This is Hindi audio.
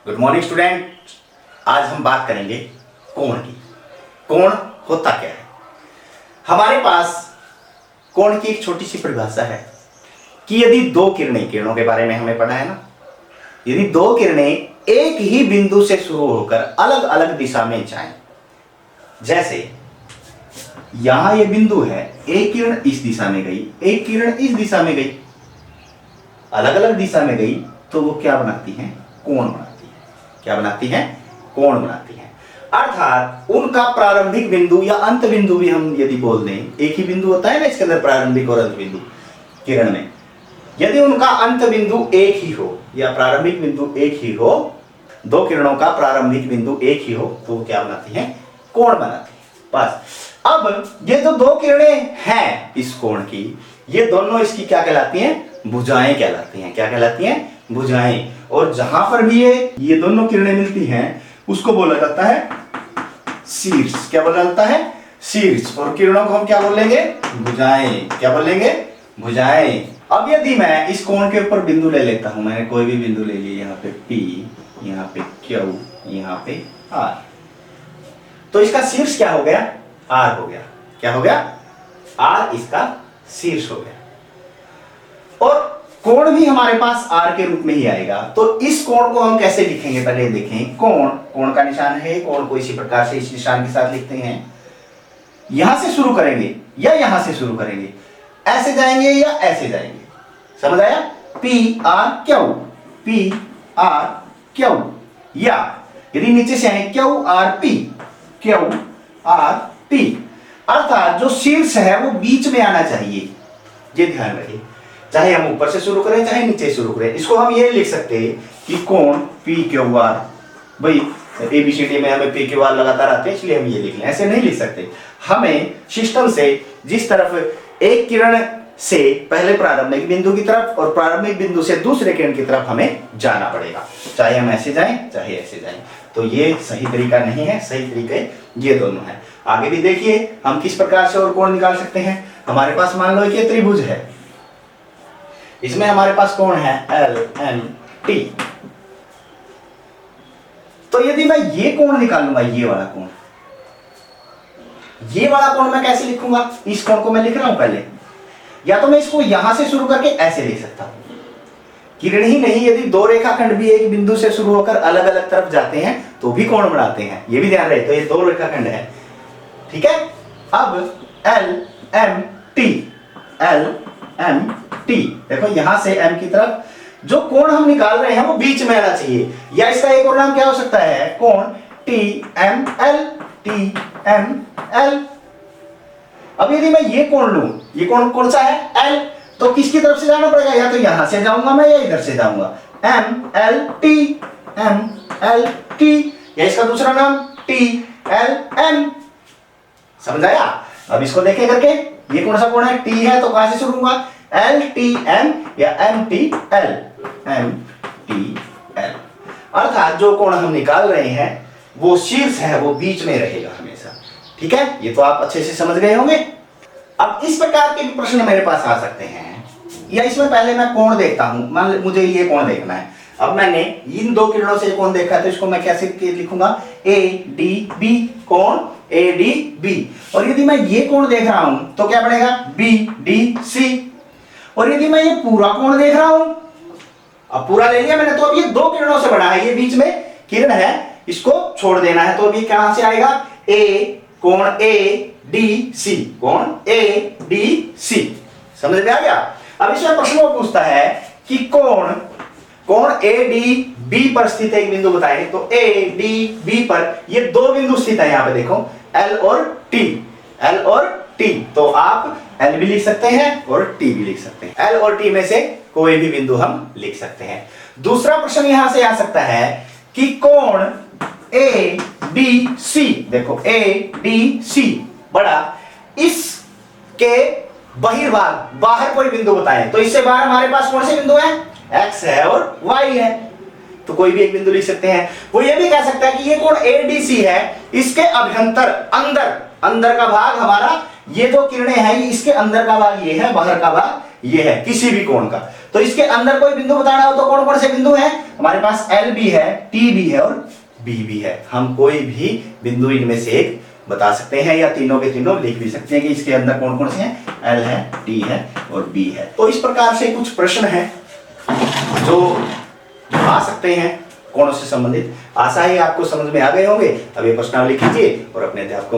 Good morning student. आज हम बात करेंगे कोण की। कोण होता क्या है। हमारे पास कोण की एक छोटी सी परिभाषा है कि यदि दो किरणें, किरणों के बारे में हमें पढ़ा है ना, यदि दो किरणें एक ही बिंदु से शुरू होकर अलग अलग दिशा में जाएं, जैसे यहां ये बिंदु है, एक किरण इस दिशा में गई, एक किरण इस दिशा में गई, अलग अलग दिशा में गई, तो वो क्या बनाती हैं? कोण बनाती है। क्या बनाती हैं? कोण बनाती हैं। अर्थात उनका प्रारंभिक बिंदु या अंत बिंदु भी हम यदि बोल दें, एक ही बिंदु होता है ना इसके अंदर, प्रारंभिक और अंत बिंदु किरण में, यदि उनका अंत बिंदु एक ही हो या प्रारंभिक बिंदु एक ही हो, दो किरणों का प्रारंभिक बिंदु एक ही हो, तो वो क्या बनाती हैं? कोण बनाती है। बस। अब ये जो दो किरणें हैं इस कोण की, ये दोनों इसकी क्या कहलाती हैं? भुजाएं कहलाती हैं। क्या कहलाती हैं? भुजाएं। और जहां पर भी ये दोनों किरणें मिलती हैं उसको बोला जाता है शीर्ष। क्या बोला जाता है? शीर्ष। और किरणों को हम क्या बोलेंगे? भुजाएं। क्या बोलेंगे? भुजाएं। अब यदि मैं इस कोण के ऊपर बिंदु ले लेता हूं, मैंने कोई भी बिंदु ले लिया, यहाँ पे P, यहाँ पे Q, यहाँ पे R, तो इसका शीर्ष क्या हो गया? R हो गया। क्या हो गया? R इसका शीर्ष हो गया। और कोण भी हमारे पास R के रूप में ही आएगा। तो इस कोण को हम कैसे लिखेंगे? पहले देखें। कोण, कोण का निशान है, कोण को इसी प्रकार से इस निशान के साथ लिखते हैं। यहां से शुरू करेंगे या यहां से शुरू करेंगे, ऐसे जाएंगे या ऐसे जाएंगे, समझ आया? P R Q, P R Q, या यदि नीचे से आए Q R P, Q R P, अर्थात जो शीर्ष है वो बीच में आना चाहिए। ये ध्यान रखिए, चाहे हम ऊपर से शुरू करें चाहे नीचे से शुरू करें। इसको हम ये लिख सकते हैं कि कोण P Q R, भाई ABCD में हमें P Q R लगातार आते हैं इसलिए हम ये लिख लें, ऐसे नहीं लिख सकते। हमें सिस्टम से जिस तरफ एक किरण से पहले प्रारंभिक बिंदु की तरफ और प्रारंभिक बिंदु से दूसरे किरण की तरफ हमें जाना पड़ेगा, चाहे हम ऐसे जाएं चाहे ऐसे जाएं। तो ये सही तरीका नहीं है, सही तरीके ये दोनों है। आगे भी देखिए हम किस प्रकार से और कोण निकाल सकते हैं। हमारे पास मान लो कि त्रिभुज है, इसमें हमारे पास कोण है L M T। तो यदि मैं ये कोण निकालूंगा, ये वाला कोण, ये वाला कोण मैं कैसे लिखूंगा? इस कोण को मैं लिख रहा हूं पहले, या तो मैं इसको यहां से शुरू करके ऐसे लिख सकता हूं। किरण ही नहीं, यदि दो रेखाखंड भी एक बिंदु से शुरू होकर अलग अलग तरफ जाते हैं तो भी कोण बनाते हैं, ये भी ध्यान रहे। तो ये दो रेखाखंड है, ठीक है। अब L M T, L M T, देखो यहां से M की तरफ जो कोण हम निकाल रहे हैं वो बीच में आना चाहिए, या इसका एक और नाम क्या हो सकता है? कोण T M L, T M L। अब यदि मैं ये कोण लूं, ये कोण कौन सा है? L, तो किसकी तरफ से जाना पड़ेगा? या तो यहां से जाऊंगा मैं या इधर से जाऊंगा। M L T, M L T, या इसका दूसरा नाम T L M। समझ आया? अब इसको देखें करके, ये कौन सा कोण है? T है, तो कहां से शुरू होगा? L T M या M T L, M T L। अर्थात जो कोण हम निकाल रहे हैं वो शीर्ष है, वो बीच में रहेगा हमेशा, ठीक है। ये तो आप अच्छे से समझ गए होंगे। अब इस प्रकार के भी प्रश्न मेरे पास आ सकते हैं, या इसमें पहले मैं कोण देखता हूं, मान मुझे ये कोण देखना है। अब मैंने इन दो किरणों से कोण देखा है, तो इसको मैं कैसे लिखूंगा? ADB, कोण ADB। और यदि मैं ये कोण देख रहा हूं तो क्या बनेगा? BDC। और यदि मैं ये पूरा कोण देख रहा हूं, अब पूरा ले लिया मैंने, तो अब ये दो किरणों से बना है, ये बीच में किरण है, इसको छोड़ देना है, तो अभी कहां से आएगा? कोण ADC, कोण ADC। समझ में आ गया? अब इसमें प्रश्न वो पूछता है कि कोण ADB पर स्थित एक बिंदु बताएं। तो ADB पर ये दो बिंदु स्थित है, यहां पे देखो L और T, L और T। तो आप L भी लिख सकते हैं और T भी लिख सकते हैं। L और T में से कोई भी बिंदु हम लिख सकते हैं। दूसरा प्रश्न यहां से आ सकता है कि कोण ADC, देखो ADC बड़ा, इसके बहिर्भाग, बाहर कोई बिंदु बताएं। तो इससे बाहर हमारे पास कौन से बिंदु हैं? X है और Y है, तो कोई भी एक बिंदु लिख सकते हैं। वो ये भी कह सकता है कि ये कोण ADC है, इसके अभ्यंतर, अंदर का भाग हमारा, ये जो किरणें हैं इसके अंदर का भाग ये है, बाहर का भाग ये है किसी भी कोण का। तो इसके अंदर कोई बिंदु बताना हो तो कौन कौन से बिंदु हैं? हमारे पास एल भी है, टी भी है और बी भी है। हम कोई भी बिंदु इनमें से एक बता सकते हैं या तीनों के तीनों लिख भी सकते हैं कि इसके अंदर कौन कौन से हैं, एल है, टी है और बी है। तो इस प्रकार से कुछ प्रश्न हैं जो आ सकते हैं कोणों से संबंधित। आशा है आपको समझ में आ गए होंगे। अब ये प्रश्नावली कीजिए और अपने अध्यापकों